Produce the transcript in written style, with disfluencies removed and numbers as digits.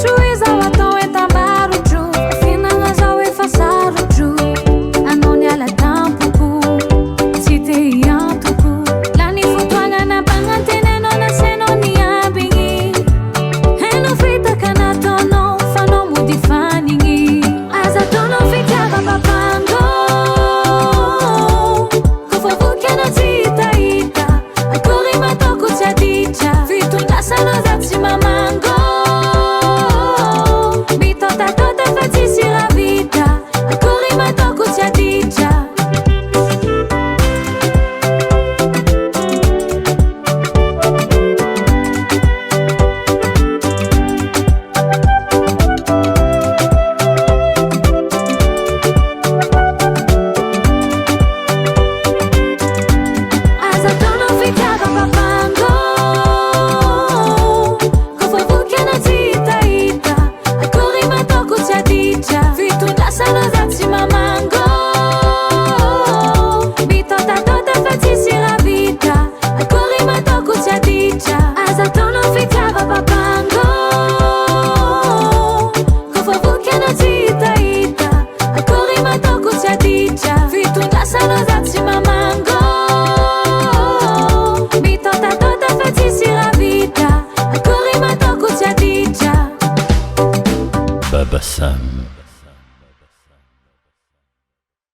Tohiza ho atao entam-barotra fihinagna zao efa sarotro anao niala tampoko tsy te hiantoko lany fotoagna nampagnatenanao nasainao niambigny hainao fitaka nataonao fanao mody fanigny aza ataonao fitiava papango kofa vokianao tsy hitahita akory mataoko tsy aditra fitondrasanao za tsy mamango mitaotatota fa tsisy raha vita akory mataoko tsy aditra aza ataonao fitiava papango kofa vokianao tsy hitahita akory mataoko tsy aditra fitondrasanao za tsy mamango mitaotatota fa tsisy raha vita akory mataoko tsy aditra aza ataonao fitiava papango kofa vokianao tsy hitahita akory mataoko tsy aditra fitondrasanao za tsy mamango mitaotatota fa tsisy raha vita akory mataoko tsy aditra Baba Sam.